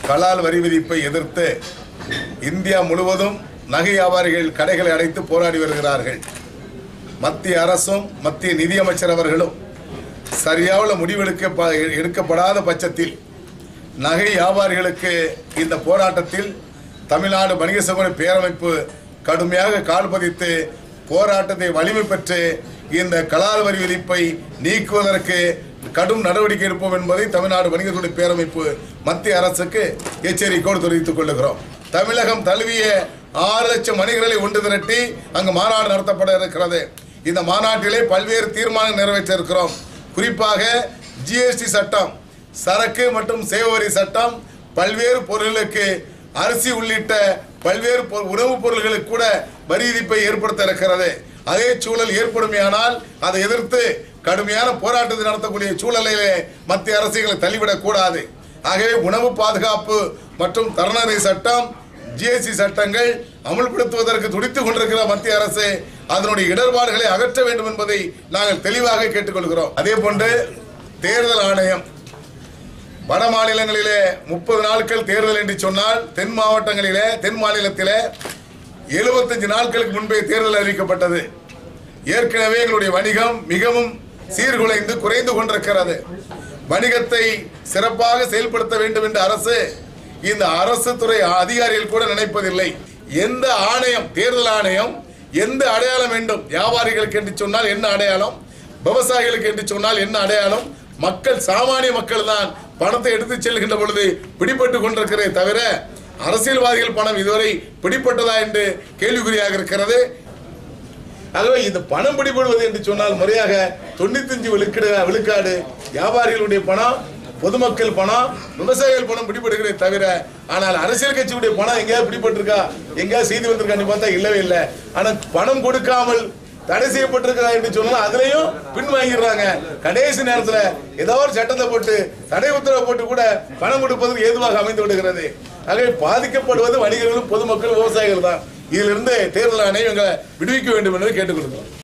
கலால் வரி விதிப்பை எதிர்த்து இந்தியா முழுவதும் நகை வியாபாரிகள் கடைகளை அடைத்து போராடி வருகிறார்கள். மத்திய அரசும் மத்திய நிதியமைச்சர் அவர்களும் சரியான எடுக்கப்படாத பட்சத்தில் நகை வியாபாரிகளுக்கு இந்த போராட்டத்தில் தமிழ்நாடு வணிக சமூக பேரமைப்பு கடுமையாக கால் பதித்து போராட்டத்தை வலிமை பெற்று இந்த கலால் வரி விதிப்பை நீக்குவதற்கு கடும் நடவடிக்கை எடுப்போம் என்பதை தமிழ்நாடு வணிக சமூக பேரமைப்பு மத்திய அரசுக்கு எச்சரிக்கையோடு தெரிவித்துக் கொள்கிறோம். தமிழகம் தழுவிய 6 லட்சம் வணிகர்களை ஒன்று திரட்டி அங்கு மாநாடு நடத்தப்பட இருக்கிறது. இந்த மாநாட்டிலே பல்வேறு தீர்மானங்கள் நிறைவேற்ற இருக்கிறோம். குறிப்பாக ஜிஎஸ்டி சட்டம், சரக்கு மற்றும் சேவை வரி சட்டம், பல்வேறு பொருட்களுக்கு அரிசி உள்ளிட்ட பல்வேறு உணவுப் பொருட்களுக்கு கூட வரி விதிப்பை ஏற்படுத்த இருக்கிறது. அதே சூழல் ஏற்படுமையானால் அதை எதிர்த்து கடுமையான போராட்டத்தை நடத்தக்கூடிய சூழலிலே மத்திய அரசுகளை தள்ளிவிடக் கூடாது. ஆகவே உணவு பாதுகாப்பு மற்றும் தரநிலை சட்டம், ஜிஎஸ்டி சட்டங்கள் அமல்படுத்துவதற்கு துடித்துக் கொண்டிருக்கிற மத்திய அரசு அதனுடைய இடர்பாடுகளை அகற்ற வேண்டும் என்பதை நாங்கள் தெளிவாக கேட்டுக்கொள்கிறோம். அதே போன்று தேர்தல் ஆணையம் வட மாநிலங்களிலே 30 நாட்கள் தேர்தல் என்று சொன்னால் தென் மாநிலத்திலே 75 நாட்களுக்கு முன்பே தேர்தல் அறிவிக்கப்பட்டது. ஏற்கனவே எங்களுடைய வணிகம் மிகவும் சீர்குலைந்து குறைந்து கொண்டிருக்கிறது. வணிகத்தை சிறப்பாக செயல்படுத்த வேண்டும் என்ற அரசு இந்த அரசு துறை அதிகாரிகள் கூட நினைப்பதில்லை. எந்த ஆணையம், தேர்தல் ஆணையம் எந்த அடையாளம் வேண்டும்? வியாபாரிகளுக்கு என்று சொன்னால் என்ன அடையாளம், விவசாயிகளுக்கு என்று சொன்னால் என்ன அடையாளம்? மக்கள், சாமானிய மக்கள் தான் பணத்தை எடுத்து செல்கின்ற பொழுது பிடிபட்டு கொண்டிருக்கிறதே தவிர அரசியல்வாதிகள் பணம் இதுவரை பிடிப்பட்டதா என்று கேள்விக்குறியாக இருக்கிறது. ஆகவே இந்த பணம் பிடிபடுவது என்று சொன்னால் முறையாக 95 விழுக்காடு வியாபாரிகளுடைய பணம், பொதுமக்கள் பணம், விவசாயிகள் பணம் பிடிபடுகிறதே தவிர ஆனால் அரசியல் கட்சியுடைய பணம் எங்கேயாவது பிடிபட்டிருக்கா, எங்கேயாவது செய்தி வந்திருக்கான்னு பார்த்தா இல்லவே இல்லை. ஆனால் பணம் கொடுக்காமல் தடை செய்யப்பட்டிருக்கிறா என்று சொன்னால் அதுலயும் பின்வாங்கிடுறாங்க. கடைசி நேரத்தில் ஏதோ ஒரு சட்டத்தை போட்டு தடை உத்தரவு போட்டு கூட பணம் கொடுப்பதற்கு ஏதுவாக அமைந்து விடுகிறது. ஆகவே பாதிக்கப்படுவது வணிகர்களும் பொதுமக்கள், விவசாயிகள் தான். இதிலிருந்து தேர்தல் ஆணையம் எங்களை விடுவிக்க வேண்டும் என்று கேட்டுக்கொள்கிறோம்.